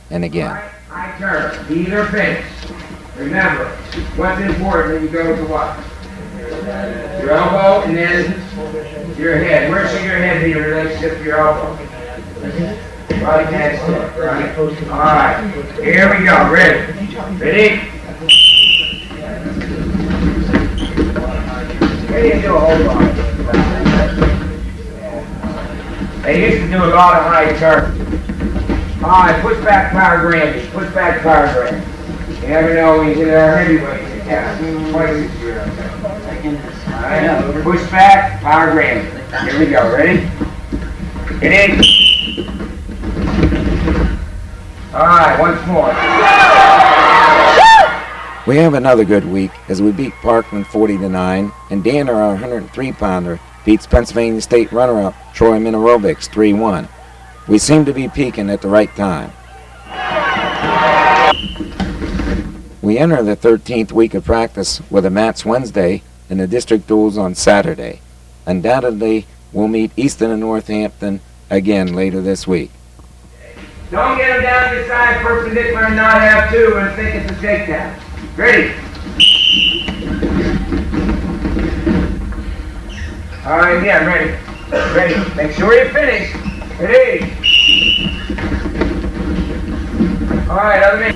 and again. High turn, beat or finish. Remember, what's important when you go to what? Your elbow and then your head. Where should your head be in relationship to your elbow? Right hand stick. Right. All right. Here we go. Ready? Ready? Ready to do a whole lot. They used to do a lot of high turn. All right. Push back power grandy. Push back power grandy. You never know when you hit our heavyweights. Twice this year. All right. Push back power grandy. Here we go. Ready? Ready? All right, once more. We have another good week as we beat Parkland 40-9, and Danner, our 103-pounder, beats Pennsylvania State runner-up Troy in aerobics 3-1. We seem to be peaking at the right time. We enter the 13th week of practice with a match Wednesday and the district duels on Saturday. Undoubtedly, we'll meet Easton and Northampton again later this week. Don't get them down to your side perpendicular and not have two and think it's a takedown. Ready? All right, again, ready. Ready. Make sure you finish. Ready. All right, other man.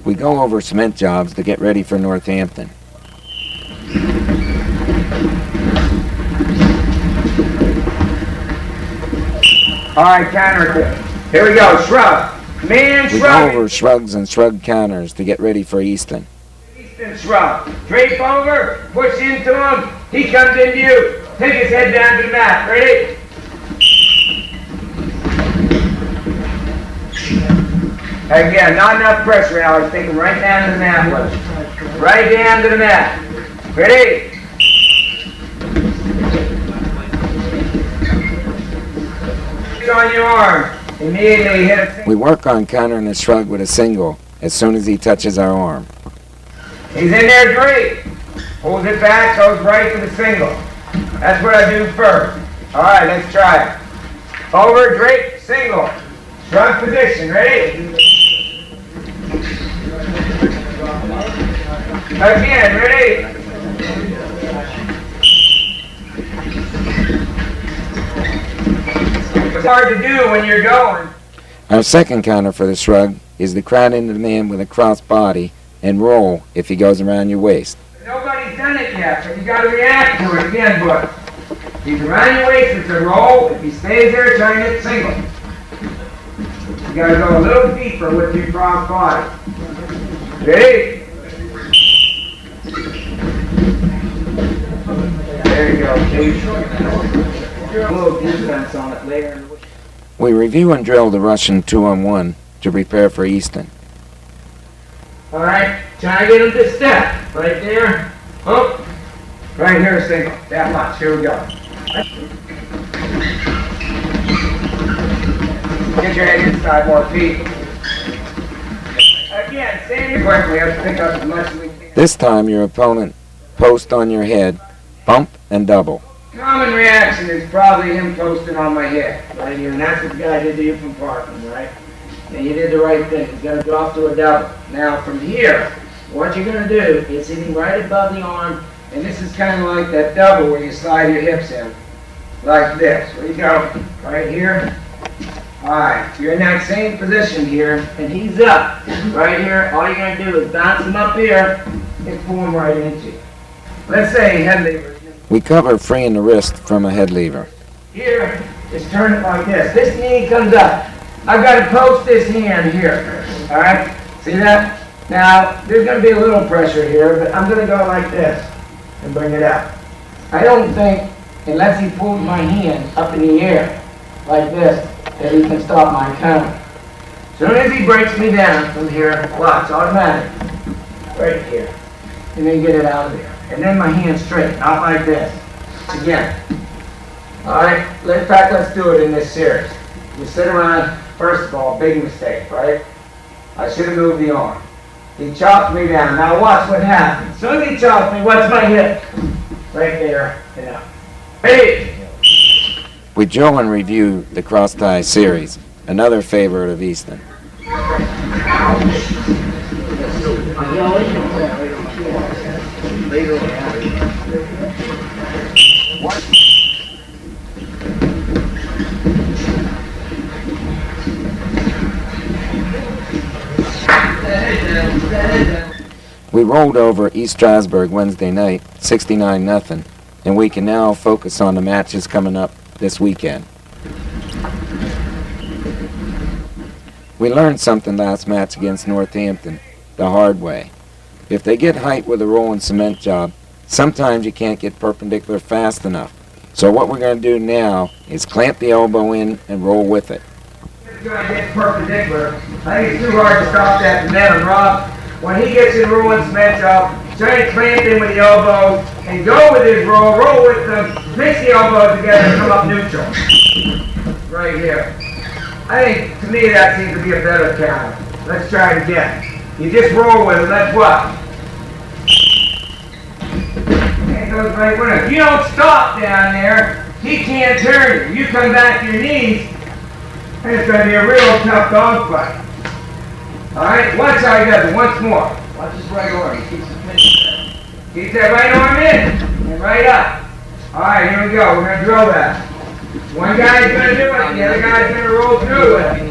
We go over cement jobs to get ready for Northampton. All right, counter. Here we go. Shrug. Man, shrug. We go over shrugs and shrug counters to get ready for Easton. Easton shrug. Drape over. Push into him. He comes into you. Take his head down to the mat. Ready? Again, not enough pressure, Alex. Take him right down to the mat. Right down to the mat. Ready? On your arm. Immediately hit a single. We work on countering the shrug with a single as soon as he touches our arm. He's in there, drape. Pulls it back, goes right to the single. That's what I do first. All right, let's try it. Over, drape, single. Shrug position, ready? Again, ready? It's hard to do when you're going. Our second counter for the shrug is to crowd into the man with a cross body and roll if he goes around your waist. Nobody's done it yet, but you got to react to it again, bud. If he's around your waist, it's a roll. If he stays there, try and hit single. You got to go a little deeper with your cross body. Ready? There you go. A little defense on it later. We review and drill the Russian 2-on-1 to prepare for Easton. All right, try to get him to step. Right there. Oh, right here, single. That much. Here we go. Get your head inside more feet. Again, stand here quickly. Have to pick up as much as we can. This time your opponent post on your head, bump and double. Common reaction is probably him posting on my head. Right here, and that's what the guy did to you from Parkland, right? And you did the right thing. He's going to drop to a double. Now from here, what you're going to do is hitting right above the arm, and this is kind of like that double where you slide your hips in, like this. Where you go, right here. All right, you're in that same position here, and he's up. Right here, all you're going to do is bounce him up here and pull him right into you. Let's say head lever. We cover freeing the wrist from a head lever. Here, just turn it like this. This knee comes up. I've got to post this hand here. All right? See that? Now, there's going to be a little pressure here, but I'm going to go like this and bring it up. I don't think, unless he pulls my hand up in the air like this, that he can stop my counter. As soon as he breaks me down from here, watch, automatic. Right here. And then get it out of there. And then my hand straight, not like this. Again. All right, in fact, let's do it in this series. You sit around, first of all, big mistake, right? I should have moved the arm. He chopped me down. Now watch what happens. As soon as he chopped me, what's my hip? Right there, and up. Hey! We drill and review the cross tie series. another favorite of Easton. We rolled over East Strasburg Wednesday night, 69-0, and we can now focus on the matches coming up this weekend. We learned something last match against Northampton, the hard way. If they get height with a rolling cement job, sometimes you can't get perpendicular fast enough. So what we're going to do now is clamp the elbow in and roll with it. He's going to get perpendicular. I think it's too hard to stop that momentum, Rob. When he gets in rolling cement job, try to clamp in with the elbows and go with his roll with them, mix the elbows together and come up neutral. Right here. I think, to me, that seems to be a better counter. Let's try it again. You just roll with it, that's what? And it goes right with it. If you don't stop down there, he can't turn you. You come back to your knees, and it's going to be a real tough dogfight. Alright, watch how he does it, once more. Watch his right arm, he keeps his pinch. Keep that right arm in, and right up. Alright, here we go, we're going to drill that. One guy's going to do it, and the other guy's going to roll through with it.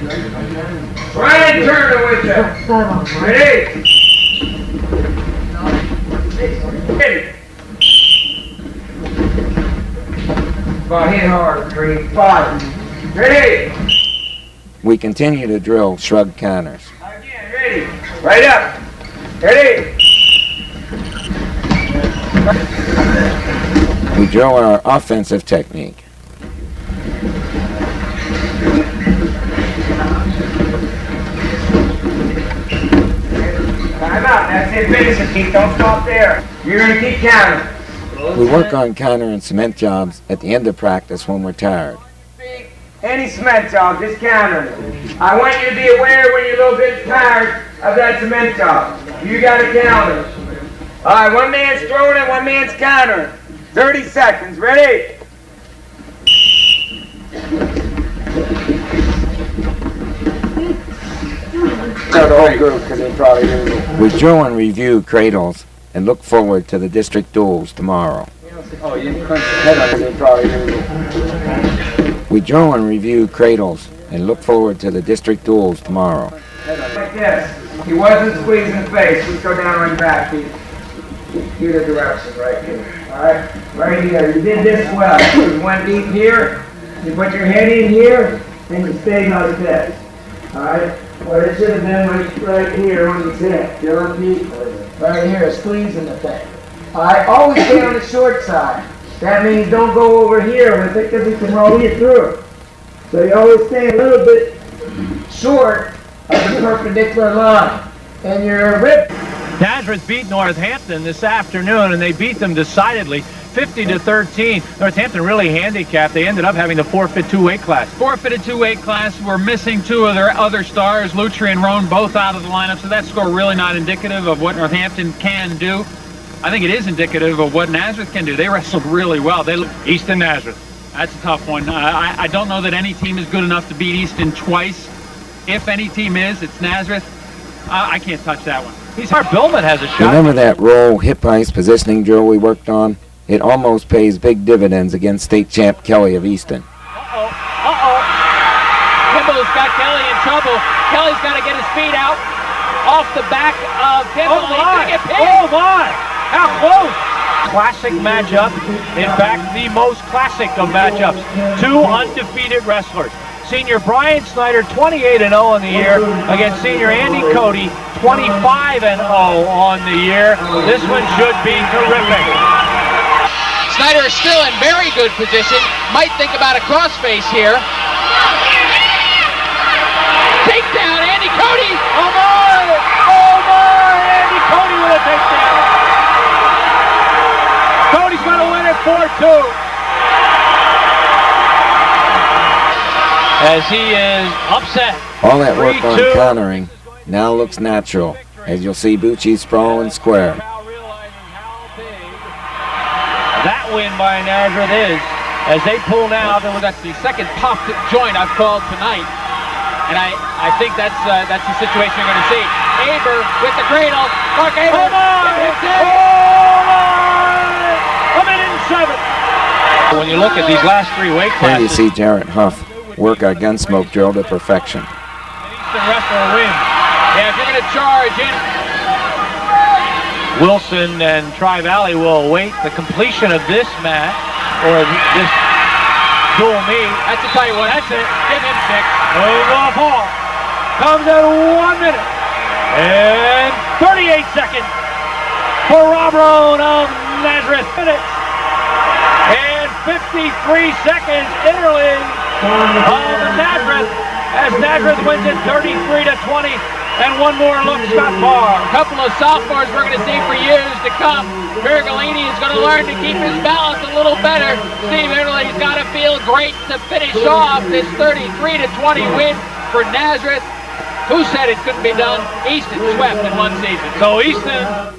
Try and turn it with it. Ready? Ready. Well, hit hard, 3, 5. Ready? We continue to drill shrug counters. Again, ready? Right up. Ready? We drill our offensive technique. Time out. That's it. Finish it, Keith. Don't stop there. You're going to keep counting. We work on counter and cement jobs at the end of practice when we're tired. Any cement job, just counter it. I want you to be aware when you're a little bit tired of that cement job. You got to counter. All right, one man's throwing and one man's countering. 30 seconds. Ready? We drill and review cradles and look forward to the district duels tomorrow. Oh, you didn't crunch your head on it, probably. We drill and review cradles and look forward to the district duels tomorrow. Like this. He wasn't squeezing the face. Just go down on your back. Here's the direction right here. All right? Right here. You did this well. You went deep here. You put your head in here, and you stay like this. All right? What it should have been right here on his head. Your feet. Right here, squeezing the thing. All right? Always stay on the short side. That means don't go over here with it because it can roll you through. So you always stay a little bit short of the perpendicular line. And your rib. Nazareth beat Northampton this afternoon, and they beat them decidedly, 50-13. Northampton really handicapped. They ended up having to forfeit 2 weight class. Forfeited 2 weight class. We're missing 2 of their other stars, Lutri and Roan, both out of the lineup. So that score really not indicative of what Northampton can do. I think it is indicative of what Nazareth can do. They wrestled really well. Easton Nazareth. That's a tough one. I don't know that any team is good enough to beat Easton twice. If any team is, it's Nazareth. I can't touch that one. Art Billman has a shot. Remember that roll, hip ice, positioning drill we worked on? It almost pays big dividends against state champ Kelly of Easton. Kimball's got Kelly in trouble. Kelly's got to get his feet out off the back of Kimball. Oh my! How close! Classic matchup. In fact, the most classic of matchups. 2 undefeated wrestlers. Senior Brian Snyder, 28-0 on the year, against senior Andy Cody, 25-0 on the year. This one should be terrific. Snyder is still in very good position. Might think about a crossface here. Takedown, Andy Cody! Oh my! Oh my! Andy Cody with a takedown. Cody's going to win it 4-2. As he is upset. All that work on 3-2. countering now looks natural, as you'll see Bucci sprawl and square. That win by Nazareth is, as they pull now, then that's the second popped joint I've called tonight. And I think that's the situation you're going to see. Aber with the cradle. Mark Aber. Hold on! It's in. Hold on! A minute and 7. When you look at these last 3 weight Here you classes, see Jarrett Huff work our Gunsmoke drill to perfection. an Eastern wrestler wins. Yeah, if you're going to charge in. Wilson and Tri-Valley will await the completion of this match, or this dual meet. That's a tight one. That's it. Give him 6. Over Paul. Comes at 1 minute and 38 seconds for Rob Roan of Nazareth. Minutes and 53 seconds interlude of Nazareth as Nazareth wins it 33-20. And one more look, Scott Barr. A couple of sophomores we're going to see for years to come. Virgolini is going to learn to keep his balance a little better. Steve Italy's got to feel great to finish off this 33-20 win for Nazareth. Who said it couldn't be done? Easton swept in one season. So Easton.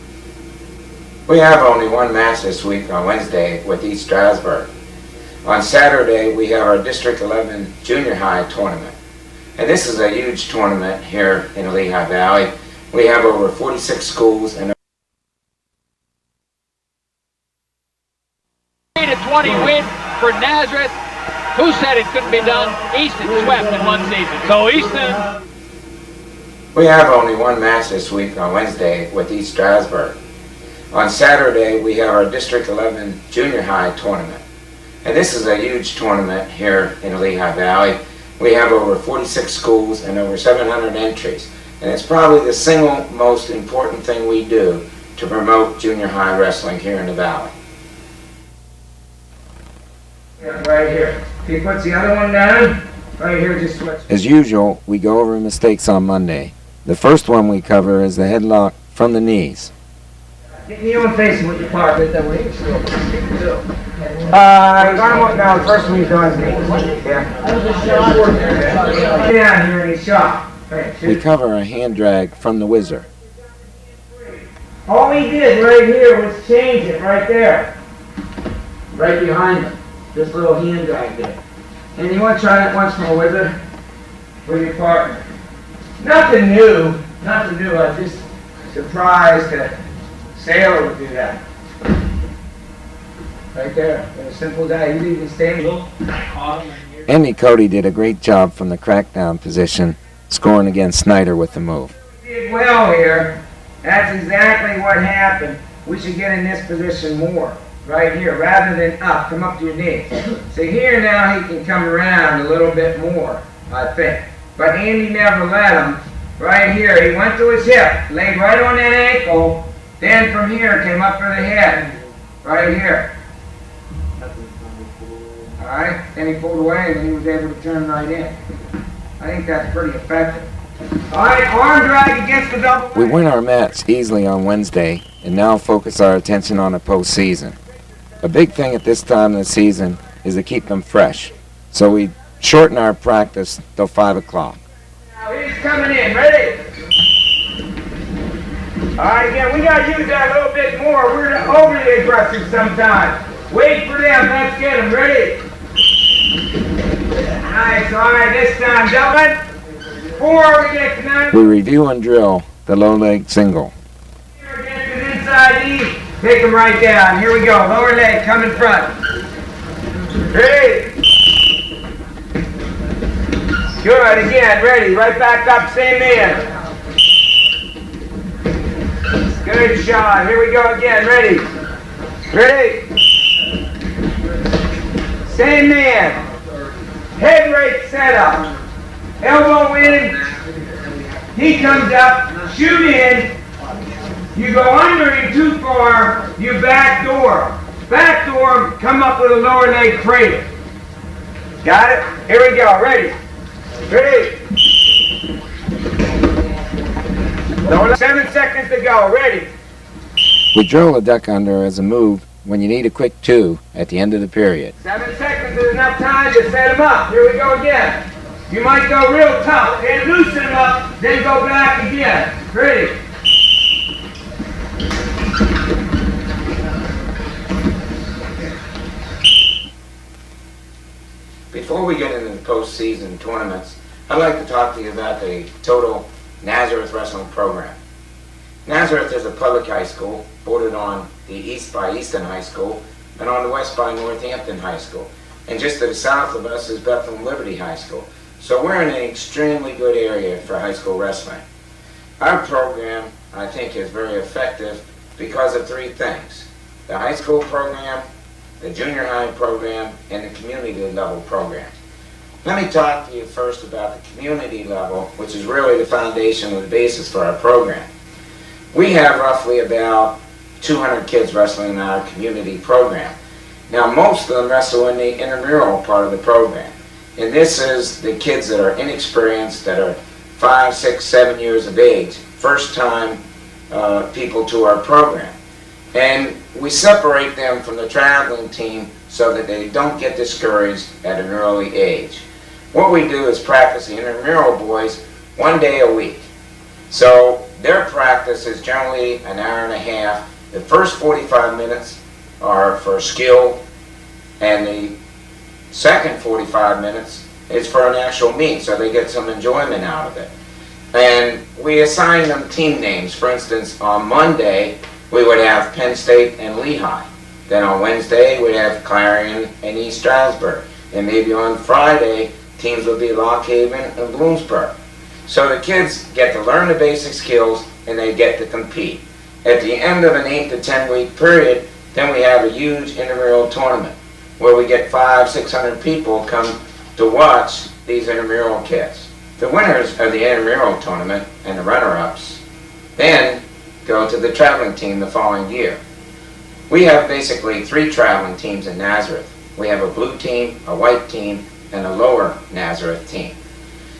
We have only one match this week on Wednesday with East Strasburg. On Saturday, we have our District 11 Junior High tournament. And this is a huge tournament here in Lehigh Valley. We have over 46 schools and 3-20 win for Nazareth. Who said it couldn't be done? Easton swept in one season. So Easton. we have only one match this week on Wednesday with East Strasburg. On Saturday, we have our District 11 Junior High tournament. And this is a huge tournament here in Lehigh Valley. We have over 46 schools and over 700 entries. And it's probably the single most important thing we do to promote junior high wrestling here in the Valley. Yeah, right here. If he puts the other one down, right here, just switch. As usual, we go over mistakes on Monday. The first one we cover is the headlock from the knees. Get knee on facing with your partner, that way you still do. No, first one he's on his knee. Yeah. Down here and he's shot. Right, We shoot. cover a hand drag from the whizzer. All he did right here was change it right there. Right behind him. This little hand drag there. And you want to try that once more with her? With your partner. Nothing new. Nothing new. I was just surprised that Sailor would do that. Right there. A simple guy. You even stay. Andy Cody did a great job from the crackdown position, scoring against Snyder with the move. Did well here. That's exactly what happened. We should get in this position more. Right here, rather than up. Come up to your knee. So here now he can come around a little bit more, I think. But Andy never let him. Right here, he went to his hip, laid right on that ankle. Then from here came up for the head. Right here. Alright, then he pulled away and then he was able to turn right in. I think that's pretty effective. Alright, arm drag against the double. We win our match easily on Wednesday and now focus our attention on the postseason. A big thing at this time of the season is to keep them fresh. So we shorten our practice till 5 o'clock. Now he's coming in, ready? Alright, again, we gotta use that a little bit more. We're overly aggressive sometimes. Wait for them, let's get them, ready? Nice, alright, this time, gentlemen. 4, we get to 9. We review and drill the low leg single. Here against his inside knee. Take them right down. Here we go. Lower leg, come in front. Ready? Good, again, ready. Right back up, same man. Good shot. Here we go again, ready. Ready? Same man. Head right set up. Elbow in. He comes up, shoot in. You go under him too far, you back door. Back door, come up with a lower leg cradle. Got it? Here we go, ready? Ready? 7 seconds to go, ready? We drill a duck under as a move when you need a quick 2 at the end of the period. 7 seconds is enough time to set him up. Here we go again. You might go real tough and loosen him up, then go back again. Ready? Before we get into the postseason tournaments, I'd like to talk to you about the total Nazareth wrestling program. Nazareth is a public high school bordered on the east by Easton High School and on the west by Northampton High School. And just to the south of us is Bethlehem Liberty High School. So we're in an extremely good area for high school wrestling. Our program, I think, is very effective because of three things: the high school program, the junior high program, and the community level program. Let me talk to you first about the community level, which is really the foundation and the basis for our program. We have roughly about 200 kids wrestling in our community program. Now, most of them wrestle in the intramural part of the program. And this is the kids that are inexperienced, that are 5, 6, 7 years of age, first time people to our program. And we separate them from the traveling team so that they don't get discouraged at an early age. What we do is practice the intramural boys 1 day a week. So their practice is generally an hour and a half. The first 45 minutes are for skill, and the second 45 minutes is for an actual meet, so they get some enjoyment out of it. And we assign them team names. For instance, on Monday, we would have Penn State and Lehigh. Then on Wednesday, we'd have Clarion and East Stroudsburg. And maybe on Friday, teams would be Lock Haven and Bloomsburg. So the kids get to learn the basic skills and they get to compete. At the end of an 8 to 10 week period, then we have a huge intramural tournament where we get 500-600 people come to watch these intramural kids. The winners of the intramural tournament and the runner-ups then go to the traveling team the following year. We have basically 3 traveling teams in Nazareth. We have a blue team, a white team, and a lower Nazareth team.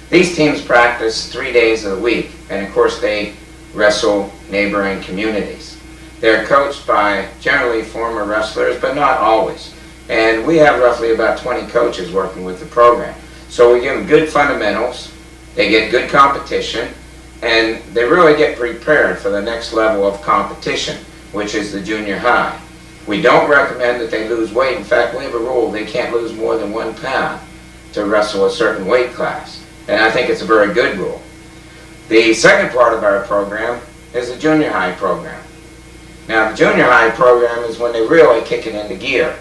These teams practice 3 days a week, and of course they wrestle neighboring communities. They're coached by generally former wrestlers, but not always. And we have roughly about 20 coaches working with the program. So we give them good fundamentals, they get good competition, and they really get prepared for the next level of competition, which is the junior high. We don't recommend that they lose weight. In fact, we have a rule: they can't lose more than 1 pound to wrestle a certain weight class. And I think it's a very good rule. The second part of our program is the junior high program. Now, the junior high program is when they really kick it into gear.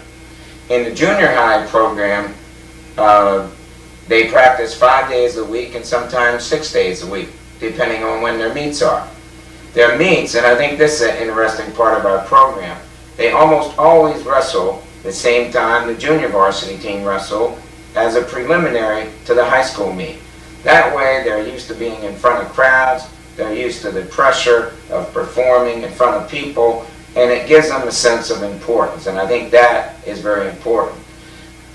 In the junior high program, they practice 5 days a week and sometimes 6 days a week, depending on when their meets are. Their meets, and I think this is an interesting part of our program, they almost always wrestle the same time the junior varsity team wrestle as a preliminary to the high school meet. That way they're used to being in front of crowds, they're used to the pressure of performing in front of people, and it gives them a sense of importance, and I think that is very important.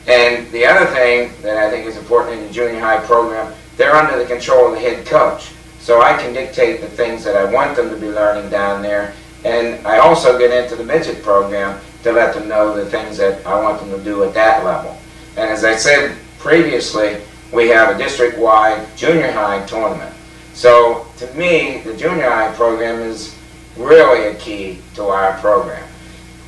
And the other thing that I think is important in the junior high program, they're under the control of the head coach. So I can dictate the things that I want them to be learning down there, and I also get into the midget program to let them know the things that I want them to do at that level. And as I said previously, we have a district-wide junior high tournament. So to me, the junior high program is really a key to our program.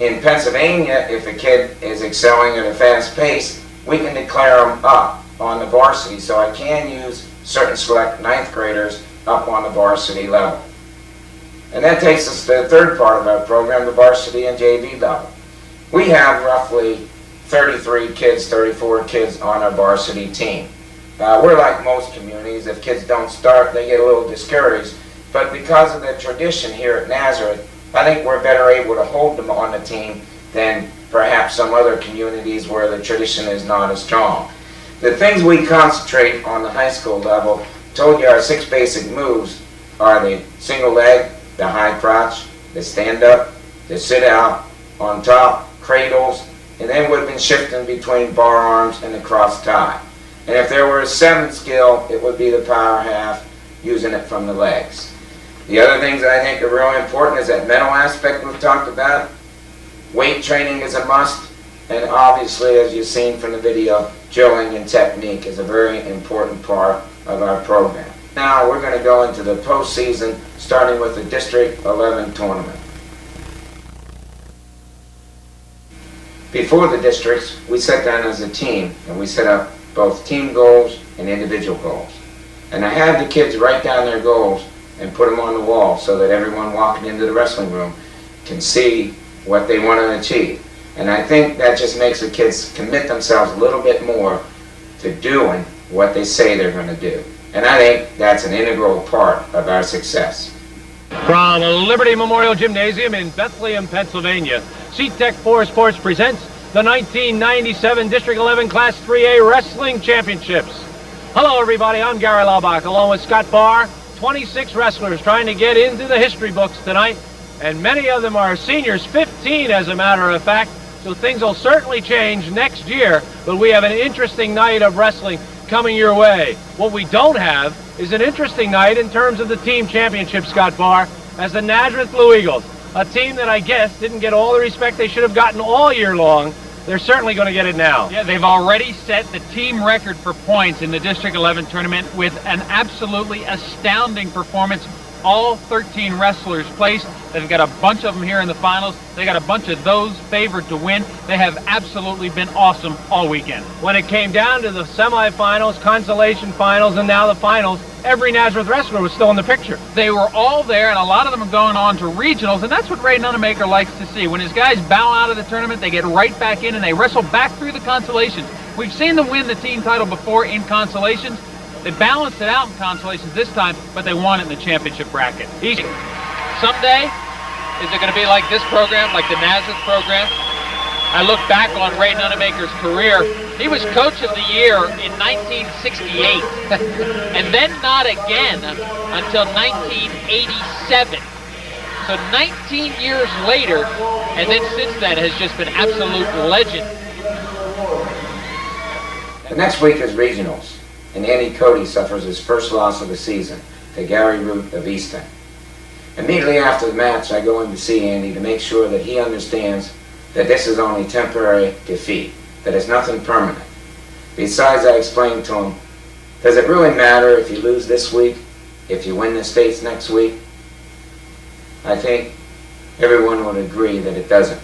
In Pennsylvania, if a kid is excelling at a fast pace, we can declare them up on the varsity. So I can use certain select 9th graders up on the varsity level. And that takes us to the third part of our program, the varsity and JV level. We have roughly 33 kids, 34 kids on our varsity team. We're like most communities. If kids don't start, they get a little discouraged. But because of the tradition here at Nazareth, I think we're better able to hold them on the team than perhaps some other communities where the tradition is not as strong. The things we concentrate on the high school level, told you our 6 basic moves are the single leg, the high crotch, the stand up, the sit out, on top, cradles, and then we've been shifting between bar arms and the cross tie. And if there were a 7th skill, it would be the power half, using it from the legs. The other things that I think are really important is that mental aspect we've talked about. Weight training is a must, and obviously, as you've seen from the video, drilling and technique is a very important part of our program. Now we're going to go into the postseason, starting with the District 11 tournament. Before the districts, we sat down as a team, and we set up both team goals and individual goals. And I have the kids write down their goals and put them on the wall so that everyone walking into the wrestling room can see what they want to achieve. And I think that just makes the kids commit themselves a little bit more to doing what they say they're going to do. And I think that's an integral part of our success. From Liberty Memorial Gymnasium in Bethlehem, Pennsylvania, SeaTech 4 Sports presents the 1997 District 11 Class 3A Wrestling Championships. Hello everybody, I'm Gary Laubach along with Scott Barr. 26 wrestlers trying to get into the history books tonight, and many of them are seniors, 15 as a matter of fact, so things will certainly change next year, but we have an interesting night of wrestling coming your way. What we don't have is an interesting night in terms of the team championship, Scott Barr, as the Nazareth Blue Eagles, a team that I guess didn't get all the respect they should have gotten all year long. They're certainly going to get it now. Yeah, they've already set the team record for points in the District 11 tournament with an absolutely astounding performance. All 13 wrestlers placed. They've got a bunch of them here in the finals. They got a bunch of those favored to win. They have absolutely been awesome all weekend. When it came down to the semifinals, consolation finals, and now the finals, every Nazareth wrestler was still in the picture. They were all there, and a lot of them are going on to regionals, and that's what Ray Nunemaker likes to see. When his guys bow out of the tournament, they get right back in and they wrestle back through the consolations. We've seen them win the team title before in consolations. They balanced it out in consolations this time, but they won it in the championship bracket. Easy. Someday, is it going to be like this program, like the Nazareth program? I look back on Ray Nunemaker's career. He was Coach of the Year in 1968, and then not again until 1987. So 19 years later, and then since then has just been absolute legend. The next week is regionals, and Andy Cody suffers his first loss of the season to Gary Root of Easton. Immediately after the match, I go in to see Andy to make sure that he understands that this is only temporary defeat, that it's nothing permanent. Besides, I explained to him, does it really matter if you lose this week, if you win the states next week? I think everyone would agree that it doesn't.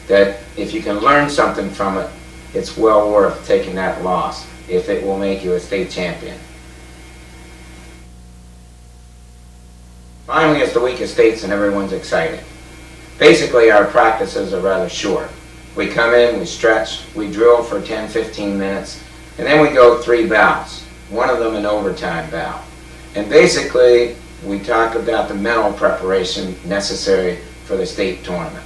That if you can learn something from it, it's well worth taking that loss, if it will make you a state champion. Finally, it's the week of states and everyone's excited. Basically, our practices are rather short. We come in, we stretch, we drill for 10-15 minutes, and then we go 3 bouts, one of them an overtime bout. And basically, we talk about the mental preparation necessary for the state tournament.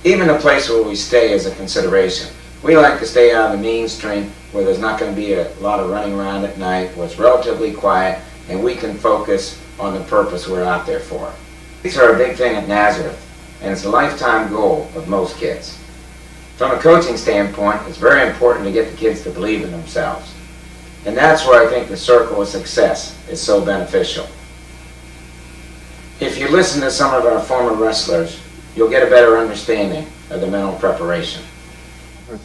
Even the place where we stay is a consideration. We like to stay out of the mainstream where there's not going to be a lot of running around at night, where it's relatively quiet, and we can focus on the purpose we're out there for. These are a big thing at Nazareth, and it's a lifetime goal of most kids. From a coaching standpoint, it's very important to get the kids to believe in themselves. And that's where I think the circle of success is so beneficial. If you listen to some of our former wrestlers, you'll get a better understanding of the mental preparation.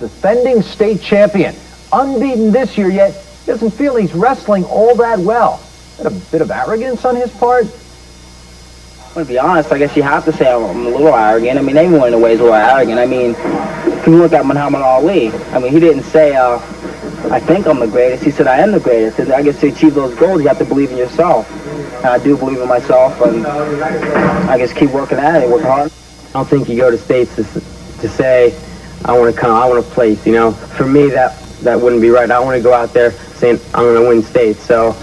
Defending state champion, unbeaten this year, yet doesn't feel he's wrestling all that well. Is that a bit of arrogance on his part? To be honest, I guess you have to say I'm a little arrogant. I mean, everyone in a way is a little arrogant. I mean, if you look at Muhammad Ali, I mean, he didn't say, I think I'm the greatest. He said, I am the greatest. And I guess to achieve those goals, you have to believe in yourself. And I do believe in myself, and I guess keep working at it, work hard. I don't think you go to states to say, I want to come, I want to place, you know. For me, that wouldn't be right. I want to go out there saying, I'm going to win states. So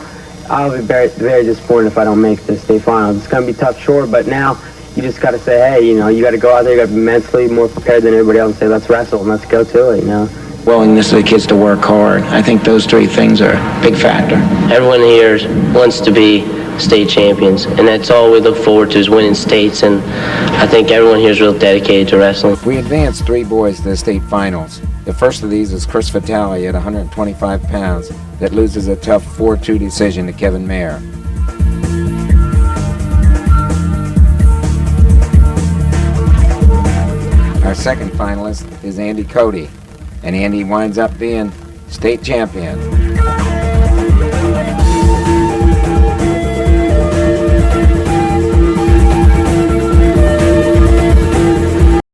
I'll be very, very disappointed if I don't make the state finals. It's going to be tough, sure, but now you just got to say, hey, you know, you got to go out there, you got to be mentally more prepared than everybody else and say, let's wrestle and let's go to it, you know. Willingness of the kids to work hard. I think those 3 things are a big factor. Everyone here wants to be state champions, and that's all we look forward to is winning states, and I think everyone here is real dedicated to wrestling. We advanced 3 boys to the state finals. The first of these is Chris Vitale at 125 pounds that loses a tough 4-2 decision to Kevin Mayer. Our second finalist is Andy Cody, and Andy winds up being state champion.